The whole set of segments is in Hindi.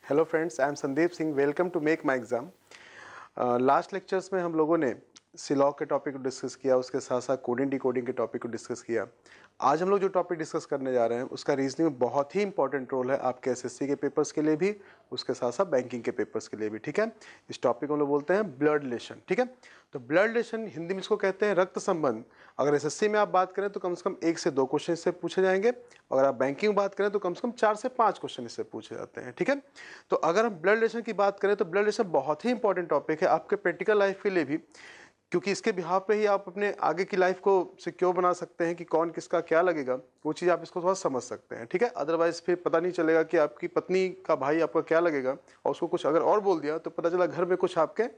Hello friends, I am Sandeep Singh. Welcome to make my exam. Last lectures में हम लोगों ने सिलॉग के टॉपिक को डिस्कस किया, उसके साथ साथ कोडिंग डिकोडिंग के टॉपिक को डिस्कस किया। आज हम लोग जो टॉपिक डिस्कस करने जा रहे हैं उसका रीजनिंग में बहुत ही इंपॉर्टेंट रोल है आपके एसएससी के पेपर्स के लिए भी, उसके साथ साथ बैंकिंग के पेपर्स के लिए भी। ठीक है, इस टॉपिक को हम लोग बोलते हैं ब्लड रिलेशन। ठीक है, तो ब्लड रिलेशन हिंदी में इसको कहते हैं रक्त संबंध। अगर एसएससी में आप बात करें तो कम से कम 1 से 2 क्वेश्चन इससे पूछे जाएंगे। अगर आप बैंकिंग में बात करें तो कम से कम 4 से 5 क्वेश्चन इससे पूछे जाते हैं। ठीक है, तो अगर हम ब्लड रिलेशन की बात करें तो ब्लड रिलेशन बहुत ही इंपॉर्टेंट टॉपिक है आपके प्रैक्टिकल लाइफ के लिए भी, क्योंकि इसके बिहाफ पे ही आप अपने आगे की लाइफ को सिक्योर बना सकते हैं कि कौन किसका क्या लगेगा, वो चीज़ आप इसको थोड़ा समझ सकते हैं। ठीक है, अदरवाइज फिर पता नहीं चलेगा कि आपकी पत्नी का भाई आपका क्या लगेगा और उसको कुछ अगर और बोल दिया तो पता चला घर में कुछ आपके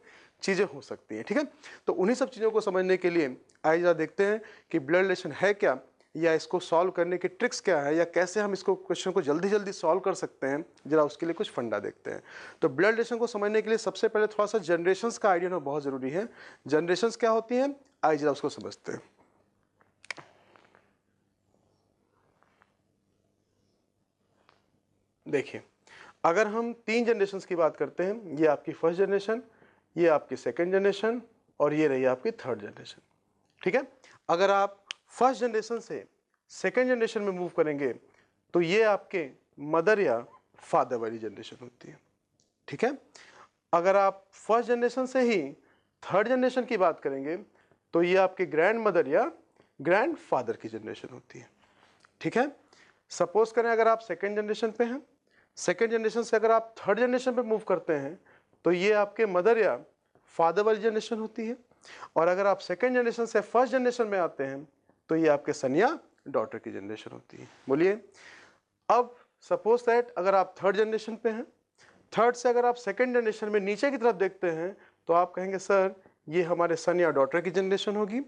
चीज़ें हो सकती हैं। ठीक है, तो उन्हीं सब चीज़ों को समझने के लिए आइए जरा देखते हैं कि ब्लड रिलेशन है क्या, या इसको सॉल्व करने की ट्रिक्स क्या है, या कैसे हम इसको क्वेश्चन को जल्दी जल्दी सॉल्व कर सकते हैं। जरा उसके लिए कुछ फंडा देखते हैं। तो ब्लड रिलेशन को समझने के लिए सबसे पहले थोड़ा सा जनरेशंस का आइडिया होना बहुत ज़रूरी है। जनरेशंस क्या होती हैं, आइए जरा उसको समझते हैं। देखिए, अगर हम 3 जनरेशंस की बात करते हैं, ये आपकी फर्स्ट जनरेशन, ये आपकी सेकेंड जनरेशन और ये रही आपकी थर्ड जनरेशन। ठीक है, अगर आप फर्स्ट जनरेशन से सेकेंड जनरेशन में मूव करेंगे तो ये आपके मदर या फादर वाली जनरेशन होती है। ठीक है, अगर आप फर्स्ट जनरेशन से ही थर्ड जनरेशन की बात करेंगे तो ये आपके ग्रैंड मदर या ग्रैंड फादर की जनरेशन होती है। ठीक है, सपोज करें अगर आप सेकेंड जनरेशन पे हैं, सेकेंड जनरेशन से अगर आप थर्ड जनरेशन पे मूव करते हैं तो ये आपके मदर या फादर वाली जनरेशन होती है। और अगर आप सेकेंड जनरेशन से फर्स्ट जनरेशन में आते हैं तो ये आपके सन या डॉटर की जनरेशन होती है। बोलिए, अब सपोज दैट अगर आप थर्ड जनरेशन पे हैं, थर्ड से अगर आप सेकेंड जनरेशन में नीचे की तरफ देखते हैं तो आप कहेंगे सर ये हमारे सन या डॉटर की जनरेशन होगी।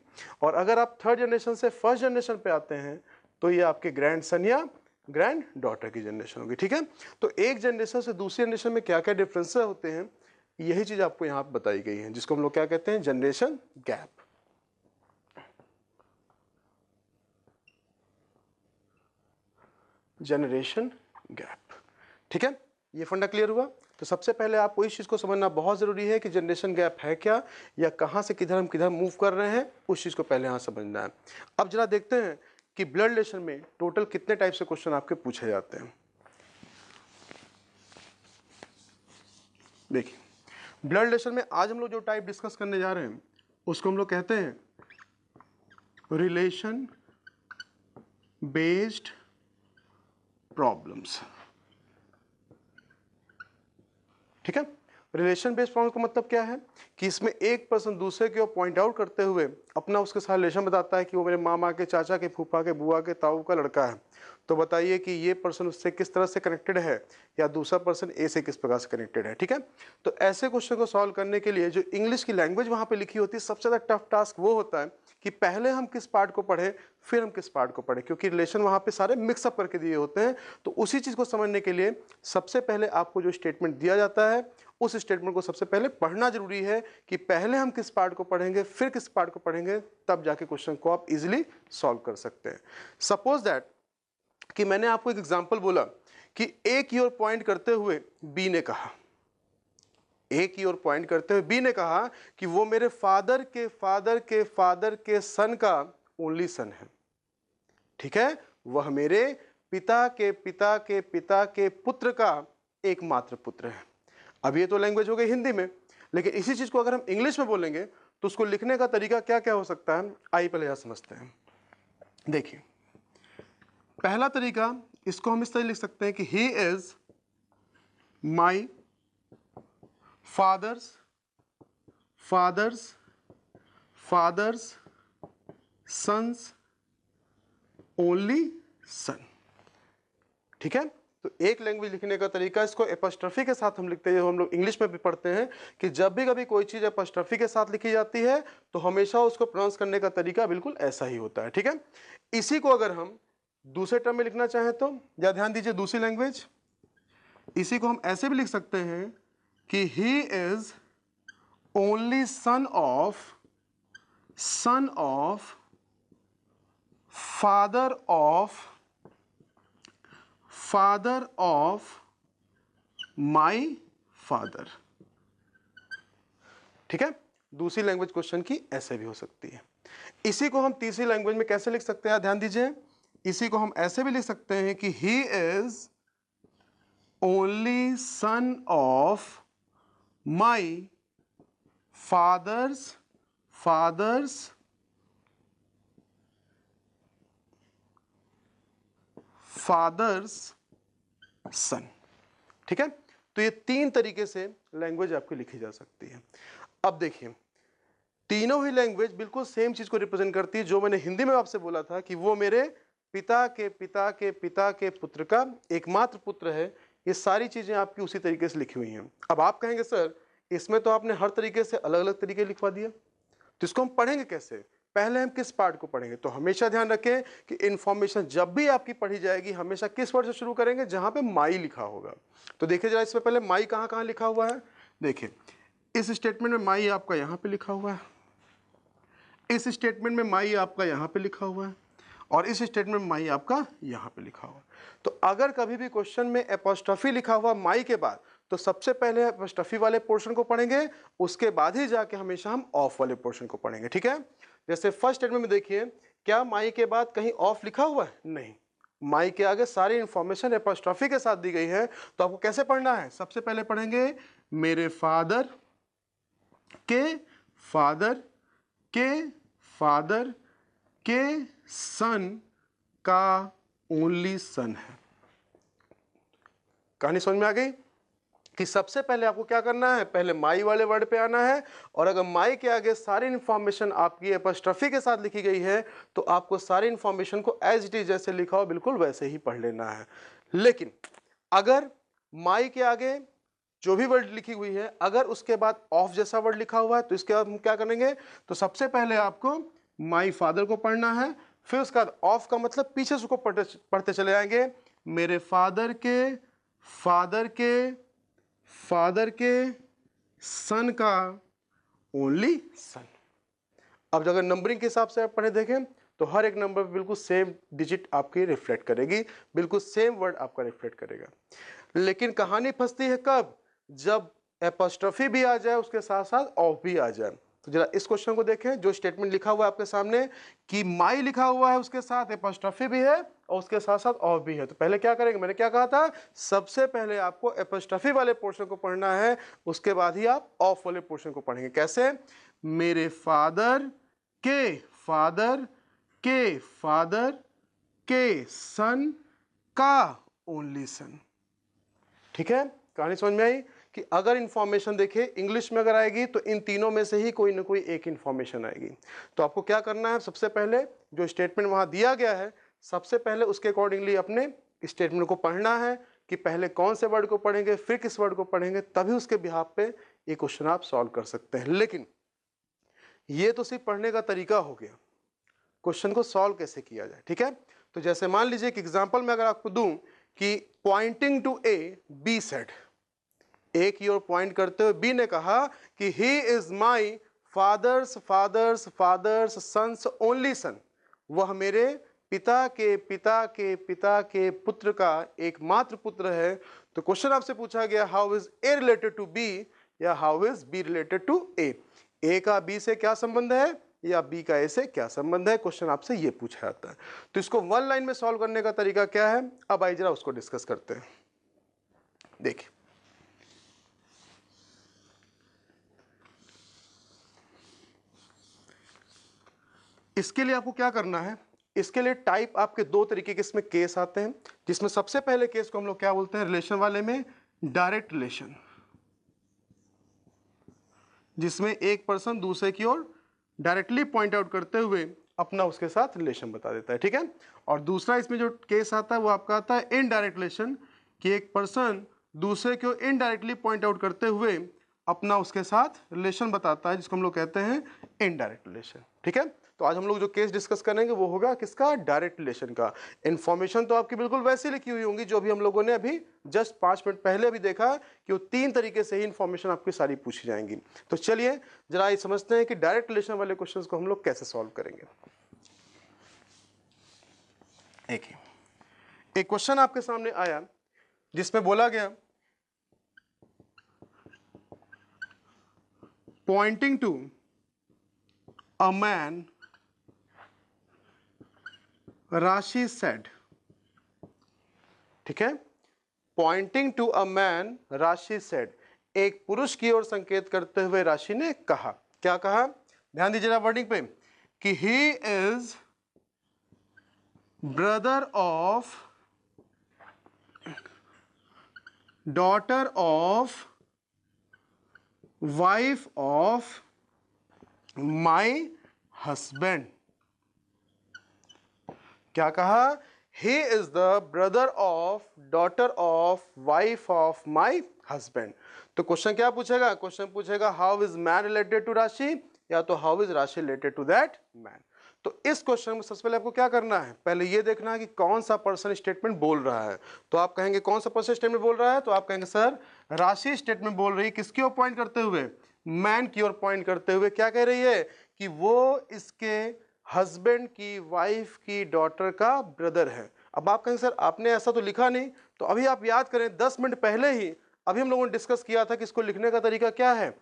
और अगर आप थर्ड जनरेशन से फर्स्ट जनरेशन पे आते हैं तो ये आपके ग्रैंड सन या ग्रैंड डॉटर की जनरेशन होगी। ठीक है, तो एक जनरेशन से दूसरी जनरेशन में क्या क्या डिफरेंसेस होते हैं, यही चीज आपको यहाँ पे बताई गई है, जिसको हम लोग क्या कहते हैं, जनरेशन गैप। Generation gap. ठीक है, ये फंडा क्लियर हुआ। तो सबसे पहले आपको इस चीज को समझना बहुत जरूरी है कि जनरेशन गैप है क्या, या कहां से किधर हम किधर मूव कर रहे हैं, उस चीज को पहले यहां समझना है। अब जरा देखते हैं कि ब्लड रिलेशन में टोटल कितने टाइप से क्वेश्चन आपके पूछे जाते हैं। देखिए, ब्लड रिलेशन में आज हम लोग जो टाइप डिस्कस करने जा रहे हैं उसको हम लोग कहते हैं रिलेशन बेस्ड प्रॉब्लम्स। ठीक है, रिलेशन बेस्ड प्रॉब्लम का मतलब क्या है कि इसमें एक पर्सन दूसरे की ओर पॉइंट आउट करते हुए अपना उसके साथ रिलेशन बताता है कि वो मेरे मामा के, चाचा के, फूफा के, बुआ के, ताऊ का लड़का है। तो बताइए कि ये पर्सन उससे किस तरह से कनेक्टेड है, या दूसरा पर्सन ए से किस प्रकार से कनेक्टेड है। ठीक है, तो ऐसे क्वेश्चन को सॉल्व करने के लिए जो इंग्लिश की लैंग्वेज वहां पे लिखी होती है, सबसे ज्यादा टफ टास्क वो होता है कि पहले हम किस पार्ट को पढ़े फिर हम किस पार्ट को पढ़े, क्योंकि रिलेशन वहां पे सारे मिक्सअप करके दिए होते हैं। तो उसी चीज को समझने के लिए सबसे पहले आपको जो स्टेटमेंट दिया जाता है उस स्टेटमेंट को सबसे पहले पढ़ना जरूरी है, कि पहले हम किस पार्ट को पढ़ेंगे फिर किस पार्ट को पढ़ेंगे, तब जाके क्वेश्चन को आप इजीली सॉल्व कर सकते हैं। सपोज दैट कि मैंने आपको एक एग्जांपल बोला कि ए की ओर पॉइंट करते हुए बी ने कहा, ए की ओर पॉइंट करते हुए बी ने कहा कि वो मेरे फादर के फादर के फादर के सन का ओनली सन है। ठीक है, वह मेरे पिता के पिता के पिता के पुत्र का एकमात्र पुत्र है। अब ये तो लैंग्वेज हो गई हिंदी में, लेकिन इसी चीज को अगर हम इंग्लिश में बोलेंगे तो उसको लिखने का तरीका क्या क्या हो सकता है, आइए पहले यह समझते हैं। देखिए, पहला तरीका, इसको हम इस तरह लिख सकते हैं कि he is my father's father's father's sons only son. ठीक है, तो एक लैंग्वेज लिखने का तरीका, इसको एपॉस्ट्रोफी के साथ हम लिखते हैं, हम लोग इंग्लिश में भी पढ़ते हैं कि जब भी कभी कोई चीज एपॉस्ट्रोफी के साथ लिखी जाती है तो हमेशा उसको प्रोनाउंस करने का तरीका बिल्कुल ऐसा ही होता है। ठीक है, इसी को अगर हम दूसरे टर्म में लिखना चाहें तो, या ध्यान दीजिए दूसरी लैंग्वेज, इसी को हम ऐसे भी लिख सकते हैं कि he is only son of father of my father. ठीक है, दूसरी लैंग्वेज क्वेश्चन की ऐसे भी हो सकती है। इसी को हम तीसरी लैंग्वेज में कैसे लिख सकते हैं, ध्यान दीजिए। इसी को हम ऐसे भी लिख सकते हैं कि he is only son of my father's son. ठीक है, तो ये तीन तरीके से लैंग्वेज आपकी लिखी जा सकती है। अब देखिए, तीनों ही लैंग्वेज बिल्कुल सेम चीज को रिप्रेजेंट करती है। जो मैंने हिंदी में आपसे बोला था कि वो मेरे पिता के पिता के पिता के पुत्र का एकमात्र पुत्र है, ये सारी चीजें आपकी उसी तरीके से लिखी हुई हैं। अब आप कहेंगे सर इसमें तो आपने हर तरीके से अलग अलग तरीके लिखवा दिया, तो इसको हम पढ़ेंगे कैसे? पहले हम किस पार्ट को पढ़ेंगे? तो हमेशा ध्यान रखें कि इंफॉर्मेशन जब भी आपकी पढ़ी जाएगी हमेशा किस वर्ड से शुरू करेंगे? जहां पे माई लिखा होगा। तो देखिए जरा, इसमें पहले माई कहां कहां लिखा हुआ है। देखिए, इस स्टेटमेंट में माई आपका यहां पे लिखा हुआ है, इस स्टेटमेंट में माई आपका यहां पे लिखा हुआ है, और इस स्टेटमेंट में माई आपका यहां पे लिखा हुआ है। तो अगर कभी भी क्वेश्चन में एपोस्ट्रोफी लिखा हुआ माई के बाद, तो सबसे पहले एपोस्ट्रोफी वाले पोर्शन को पढ़ेंगे, उसके बाद ही जाके हमेशा हम ऑफ वाले पोर्शन को पढ़ेंगे। ठीक है, जैसे फर्स्ट स्टेटमेंट में देखिए, क्या माई के बाद कहीं ऑफ लिखा हुआ है? नहीं, माई के आगे सारी इंफॉर्मेशन एपोस्ट्रोफी के साथ दी गई है। तो आपको कैसे पढ़ना है? सबसे पहले पढ़ेंगे मेरे फादर के फादर के फादर के सन का ओनली सन है। कहानी समझ में आ गई कि सबसे पहले आपको क्या करना है? पहले माई वाले वर्ड पे आना है, और अगर माई के आगे सारी इंफॉर्मेशन आपकी एपोस्ट्रोफी के साथ लिखी गई है तो आपको सारी इंफॉर्मेशन को एज इट इज जैसे लिखा हो बिल्कुल वैसे ही पढ़ लेना है। लेकिन अगर माई के आगे जो भी वर्ड लिखी हुई है अगर उसके बाद ऑफ जैसा वर्ड लिखा हुआ है, तो इसके बाद हम क्या करेंगे? तो सबसे पहले आपको माई फादर को पढ़ना है, फिर उसके बाद ऑफ का मतलब पीछे से उसको पढ़ते चले जाएंगे, मेरे फादर के फादर के फादर के सन का ओनली सन। अब अगर नंबरिंग के हिसाब से आप पढ़े देखें तो हर एक नंबर पे बिल्कुल सेम डिजिट आपकी रिफ्लेक्ट करेगी, बिल्कुल सेम वर्ड आपका रिफ्लेक्ट करेगा। लेकिन कहानी फंसती है कब? जब एपोस्ट्रोफी भी आ जाए, उसके साथ साथ ऑफ भी आ जाए। तो जरा इस क्वेश्चन को देखें, जो स्टेटमेंट लिखा हुआ है आपके सामने कि माई लिखा हुआ है, उसके साथ एपोस्ट्रोफी भी है और उसके साथ साथ ऑफ भी है। तो पहले क्या करेंगे? मैंने क्या कहा था? सबसे पहले आपको एपोस्ट्रोफी वाले पोर्शन को पढ़ना है, उसके बाद ही आप ऑफ वाले पोर्शन को पढ़ेंगे। कैसे? मेरे फादर के फादर के फादर के सन का ओनली सन। ठीक है, कहानी समझ में आई कि अगर इंफॉर्मेशन देखिए इंग्लिश में अगर आएगी तो इन तीनों में से ही कोई ना कोई एक इंफॉर्मेशन आएगी। तो आपको क्या करना है? सबसे पहले जो स्टेटमेंट वहां दिया गया है, सबसे पहले उसके अकॉर्डिंगली अपने स्टेटमेंट को पढ़ना है कि पहले कौन से वर्ड को पढ़ेंगे, फिर किस वर्ड को पढ़ेंगे, तभी उसके बिहाफ पे ये क्वेश्चन आप सॉल्व कर सकते हैं। लेकिन ये तो सिर्फ पढ़ने का तरीका हो गया, क्वेश्चन को सॉल्व कैसे किया जाए। ठीक है, तो जैसे मान लीजिए कि एग्जांपल में अगर आपको दूं कि pointing to A, B said, A की ओर पॉइंट करते हुए बी ने कहा कि he is my father's father's father's sons only son, वह मेरे पिता के पिता के पिता के पुत्र का एकमात्र पुत्र है। तो क्वेश्चन आपसे पूछा गया how is A related to B, या how is B related to A. A का बी से क्या संबंध है या बी का ए से क्या संबंध है, क्वेश्चन आपसे ये पूछा जाता है। तो इसको वन लाइन में सॉल्व करने का तरीका क्या है, अब आइए जरा उसको डिस्कस करते हैं। देखिए, इसके लिए आपको क्या करना है? इसके लिए टाइप आपके दो तरीके के इसमें केस आते हैं, जिसमें सबसे पहले केस को हम लोग क्या बोलते हैं रिलेशन वाले में? डायरेक्ट रिलेशन, जिसमें एक पर्सन दूसरे की ओर डायरेक्टली पॉइंट आउट करते हुए अपना उसके साथ रिलेशन बता देता है। ठीक है, और दूसरा इसमें जो केस आता है वो आपका आता है इनडायरेक्ट रिलेशन, कि एक पर्सन दूसरे को इनडायरेक्टली पॉइंट आउट करते हुए अपना उसके साथ रिलेशन बताता है, जिसको हम लोग कहते हैं इनडायरेक्ट रिलेशन। ठीक है, तो आज हम लोग जो केस डिस्कस करेंगे वो होगा किसका? डायरेक्ट रिलेशन का। इंफॉर्मेशन तो आपकी बिल्कुल वैसी लिखी हुई होंगी जो भी हम लोगों ने अभी जस्ट 5 मिनट पहले भी देखा कि वो तीन तरीके से ही इंफॉर्मेशन आपकी सारी पूछी जाएंगी। तो चलिए जरा ये समझते हैं कि डायरेक्ट रिलेशन वाले क्वेश्चंस को हम लोग कैसे सॉल्व करेंगे। एक क्वेश्चन आपके सामने आया जिसमें बोला गया पॉइंटिंग टू अ मैन राशि सेड, ठीक है, पॉइंटिंग टू अ मैन राशि सेड, एक पुरुष की ओर संकेत करते हुए राशि ने कहा। क्या कहा? ध्यान दीजिएगा वर्डिंग पे कि he is brother of daughter of wife of my husband. क्या कहा? He is the brother of daughter of wife of my husband. तो क्वेश्चन क्या पूछेगा? क्वेश्चन पूछेगा how is man related to Rashi, या तो how is Rashi related to that man. तो इस क्वेश्चन में सबसे पहले आपको क्या करना है, पहले ये देखना है कि कौन सा पर्सन स्टेटमेंट बोल रहा है। तो आप कहेंगे कौन सा पर्सन स्टेटमेंट बोल रहा है, तो आप कहेंगे सर राशि स्टेटमेंट बोल रही है किसकी ओर पॉइंट करते हुए? मैन की ओर पॉइंट करते हुए। क्या कह रही है? कि वो इसके हस्बैंड की वाइफ की डॉटर का ब्रदर है। अब आप कहेंगे सर आपने ऐसा तो लिखा नहीं, तो अभी आप याद करें 10 मिनट पहले ही अभी हम लोगों ने डिस्कस किया था कि इसको लिखने का तरीका क्या है,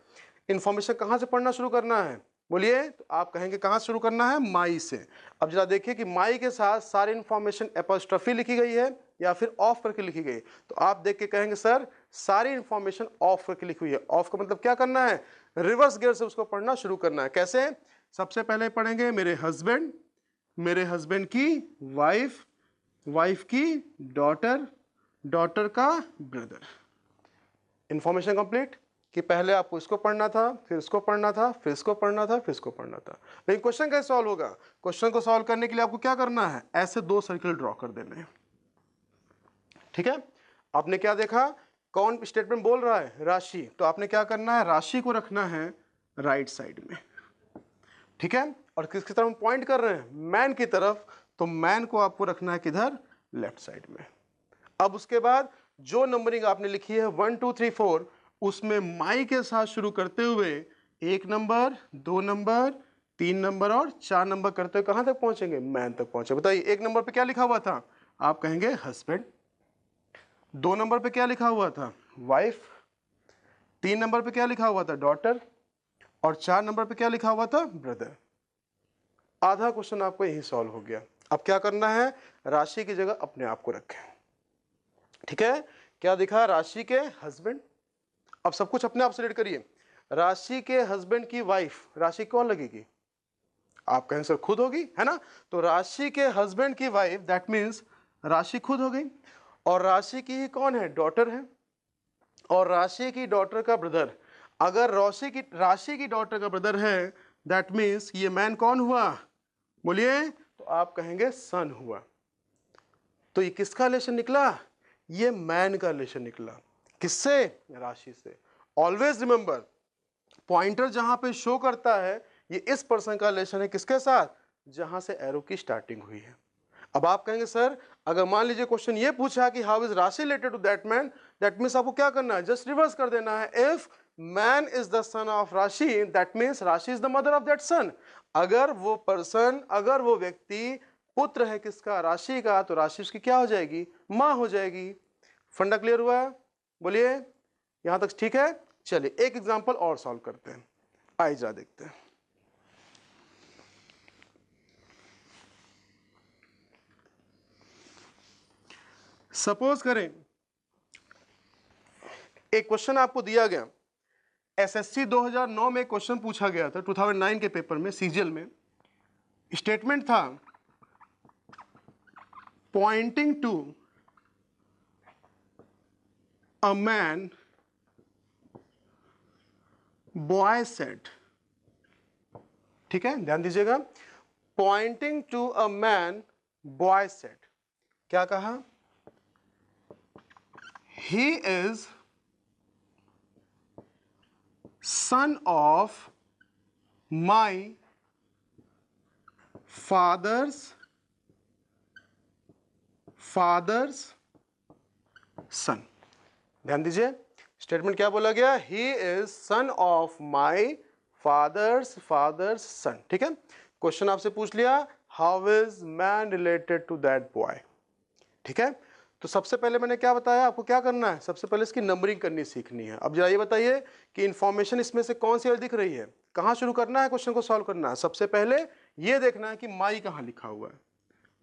इंफॉर्मेशन कहाँ से पढ़ना शुरू करना है। बोलिए, तो आप कहेंगे कहाँ शुरू करना है? माई से। अब जरा देखिए कि माई के साथ सारी इंफॉर्मेशन एपोस्ट्रोफी लिखी गई है या फिर ऑफ करके लिखी गई। तो आप देख के कहेंगे सर सारी इंफॉर्मेशन ऑफ करके लिखी हुई है। ऑफ का मतलब क्या करना है? रिवर्स गियर से उसको पढ़ना शुरू करना है। कैसे? सबसे पहले पढ़ेंगे मेरे हस्बैंड, मेरे हस्बैंड की वाइफ, वाइफ की डॉटर, डॉटर का ब्रदर। इंफॉर्मेशन कंप्लीट कि पहले आपको इसको पढ़ना था, फिर इसको पढ़ना था, फिर इसको पढ़ना था, फिर इसको पढ़ना था। लेकिन क्वेश्चन कैसे सॉल्व होगा? क्वेश्चन को सॉल्व करने के लिए आपको क्या करना है? ऐसे 2 सर्किल ड्रॉ कर देने हैं, ठीक है। आपने क्या देखा? कौन स्टेटमेंट बोल रहा है? राशि। तो आपने क्या करना है? राशि को रखना है राइट साइड में, ठीक है। और किसकी तरफ हम पॉइंट कर रहे हैं? मैन की तरफ। तो मैन को आपको रखना है किधर? लेफ्ट साइड में। अब उसके बाद जो नंबरिंग आपने लिखी है 1 2 3 4, उसमें माई के साथ शुरू करते हुए 1 नंबर, 2 नंबर, 3 नंबर और 4 नंबर करते हुए कहां तक पहुंचेंगे? मैन तक पहुंचे। बताइए 1 नंबर पे क्या लिखा हुआ था? आप कहेंगे हस्बैंड। 2 नंबर पे क्या लिखा हुआ था? वाइफ। 3 नंबर पे क्या लिखा हुआ था? डॉटर। और 4 नंबर पे क्या लिखा हुआ था? ब्रदर। आधा क्वेश्चन आपको यही सॉल्व हो गया। अब क्या करना है? राशि की जगह अपने आप को रखें, ठीक है। क्या दिखा? राशि के हस्बैंड। अब सब कुछ अपने आप से रेड करिए। राशि के हस्बैंड की वाइफ, राशि कौन लगेगी? आप कहें सर खुद होगी, है ना। तो राशि के हस्बैंड की वाइफ, दैट मीन्स राशि खुद हो गई। और राशि की ही कौन है? डॉटर है। और राशि की डॉटर का ब्रदर, अगर राशि की डॉटर का ब्रदर है, दैट मीन्स ये मैन कौन हुआ? बोलिए, तो आप कहेंगे सन हुआ। तो ये किसका रिलेशन निकला? ये मैन का रिलेशन निकला। किससे? राशि से। ऑलवेज रिमेंबर, पॉइंटर जहां पे शो करता है ये इस पर्सन का रिलेशन है किसके साथ? जहां से एरो की स्टार्टिंग हुई है। अब आप कहेंगे सर अगर मान लीजिए क्वेश्चन ये पूछा कि how is Rashi related to that man, that means आपको क्या करना है? जस्ट रिवर्स कर देना है। If man is the son of Rashi, that means Rashi is the mother of that son. अगर वो पर्सन, अगर वो व्यक्ति पुत्र है किसका? राशि का, तो राशि उसकी क्या हो जाएगी? मां हो जाएगी। फंडा क्लियर हुआ? बोलिए, यहां तक ठीक है। चलिए एक एग्जांपल और सॉल्व करते हैं, आइए जरा देखते हैं। सपोज करें एक क्वेश्चन आपको दिया गया, एसएससी 2009 में क्वेश्चन पूछा गया था, 2009 के पेपर में सीजीएल में। स्टेटमेंट था pointing to a man boy said, ठीक है, ध्यान दीजिएगा। Pointing to a man boy said, क्या कहा? He is son of my father's son. ध्यान दीजिए, स्टेटमेंट क्या बोला गया? He is son of my father's son, ठीक है। क्वेश्चन आपसे पूछ लिया how is man related to that boy, ठीक है। तो सबसे पहले मैंने क्या बताया, आपको क्या करना है, सबसे पहले इसकी नंबरिंग करनी सीखनी है। अब जरा ये बताइए कि इंफॉर्मेशन इसमें से कौन सी दिख रही है, कहाँ शुरू करना है क्वेश्चन को सॉल्व करना है। सबसे पहले ये देखना है कि माई कहाँ लिखा हुआ है।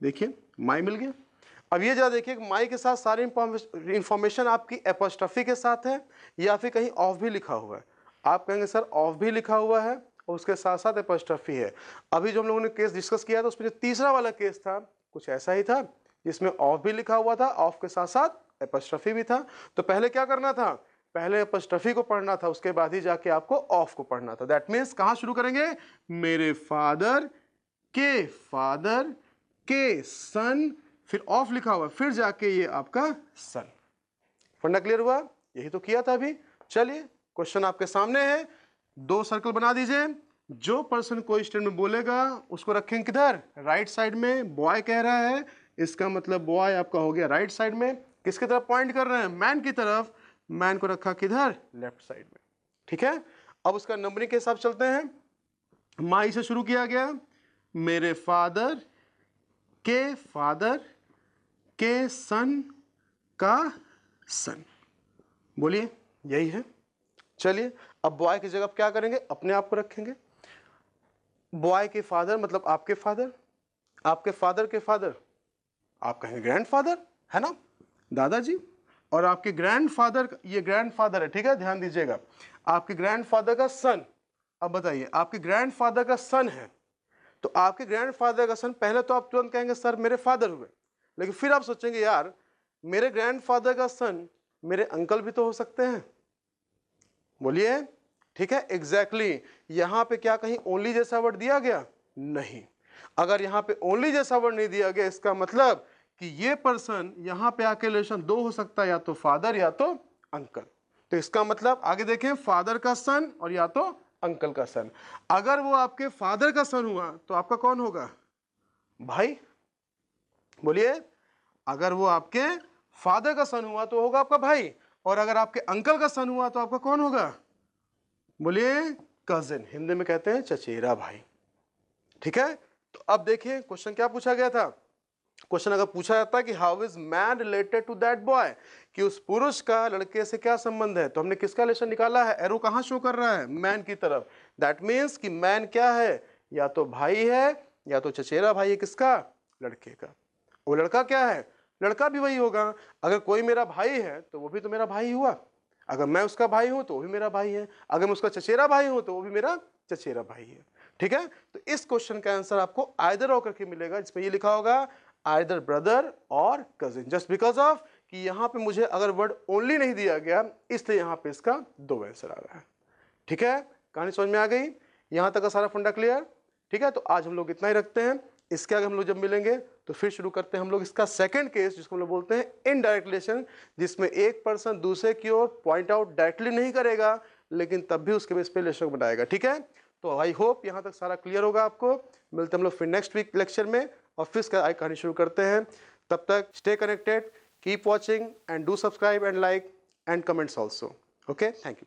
देखिए माई मिल गया। अब ये जरा देखिए माई के साथ सारी इंफॉर्मेशन आपकी एपोस्ट्रोफी के साथ है या फिर कहीं ऑफ भी लिखा हुआ है। आप कहेंगे सर ऑफ भी लिखा हुआ है और उसके साथ साथ एपोस्ट्रोफी है। अभी जो हम लोगों ने केस डिस्कस किया था उसमें जो तीसरा वाला केस था कुछ ऐसा ही था, जिसमें ऑफ भी लिखा हुआ था, ऑफ के साथ साथ एपोस्ट्रोफी भी था। तो पहले क्या करना था, पहले एपोस्ट्रोफी को पढ़ना था, उसके बाद ही जाके आपको ऑफ को पढ़ना था। दैट मीन्स कहाँ शुरू करेंगे, मेरे फादर के सन, फिर ऑफ लिखा हुआ, फिर जाके ये आपका सन। फंडा क्लियर हुआ, यही तो किया था अभी। चलिए क्वेश्चन आपके सामने है, 2 सर्कल बना दीजिए। जो पर्सन कोई स्टेटमेंट बोलेगा उसको रखेंगे किधर, राइट साइड में। बॉय कह रहा है, इसका मतलब बॉय आपका हो गया राइट साइड में। किसकी तरफ पॉइंट कर रहे हैं, मैन की तरफ। मैन को रखा किधर, लेफ्ट साइड में। ठीक है, अब उसका नंबरिंग के हिसाब चलते हैं। माई से शुरू किया गया, मेरे फादर के सन का सन। बोलिए यही है। चलिए अब बॉय की जगह क्या करेंगे, अपने आप को रखेंगे। बॉय के फादर मतलब आपके फादर, आपके फादर के फादर आप कहेंगे ग्रैंडफादर, है ना, दादाजी। और आपके ग्रैंडफादर, ये ग्रैंडफादर है, ठीक है, ध्यान दीजिएगा। आपके ग्रैंडफादर का सन, अब बताइए आपके ग्रैंडफादर का सन है, तो आपके ग्रैंडफादर का सन, पहले तो आप तुरंत कहेंगे सर मेरे फादर हुए, लेकिन फिर आप सोचेंगे यार मेरे ग्रैंडफादर का सन मेरे अंकल भी तो हो सकते हैं। बोलिए, ठीक है, एग्जैक्टली। यहां पे क्या कहीं ओनली जैसा वर्ड दिया गया, नहीं। अगर यहां पे ओनली जैसा वर्ड नहीं दिया गया, इसका मतलब कि ये पर्सन यहां पे आके रिलेशन 2 हो सकता है, या तो फादर या तो अंकल। तो इसका मतलब आगे देखें, फादर का सन और या तो अंकल का सन। अगर वो आपके फादर का सन हुआ तो आपका कौन होगा, भाई। बोलिए, अगर वो आपके फादर का सन हुआ तो होगा आपका भाई, और अगर आपके अंकल का सन हुआ तो आपका कौन होगा, बोलिए कजिन, हिंदी में कहते हैं चचेरा भाई। ठीक है, तो अब देखिए क्वेश्चन क्या पूछा गया था। क्वेश्चन अगर पूछा जाता है कि how is man related to that boy, कि उस पुरुष का लड़के से क्या संबंध है, तो हमने किसका रिलेशन निकाला है, एरो कहां शो कर रहा है, मैन की तरफ। दैट मीन्स कि मैन क्या है, या तो भाई है या तो चचेरा भाई है, किसका, लड़के का। वो लड़का क्या है, लड़का भी वही होगा। अगर कोई मेरा भाई है तो वो भी तो मेरा भाई हुआ, अगर मैं उसका भाई हूं तो वो भी मेरा भाई है, अगर मैं उसका चचेरा भाई हूं तो वो भी मेरा चचेरा भाई है। ठीक है, तो इस क्वेश्चन का आंसर आपको आइदर और करके मिलेगा, जिसमें ये लिखा होगा आइदर ब्रदर और कजिन, जस्ट बिकॉज ऑफ कि यहां पे मुझे अगर वर्ड ओनली नहीं दिया गया, इसलिए यहां पे इसका 2 आंसर आ रहा है। ठीक है, कहानी समझ में आ गई, यहां तक का सारा फंडा क्लियर। ठीक है, तो आज हम लोग इतना ही रखते हैं। इसके आगे हम लोग जब मिलेंगे तो फिर शुरू करते हैं हम लोग इसका सेकंड केस, जिसको हम लोग बोलते हैं इनडायरेक्ट रिलेशन, जिसमें एक पर्सन दूसरे की ओर पॉइंट आउट डायरेक्टली नहीं करेगा, लेकिन तब भी उसके बेस पे रिलेशन बनाएगा। ठीक है, तो आई होप यहां तक सारा क्लियर होगा आपको। मिलते हैं हम लोग फिर नेक्स्ट वीक लेक्चर में और फिर इसका कहानी शुरू करते हैं। तब तक stay connected, keep watching and do subscribe and like and comments also. Okay, thank you.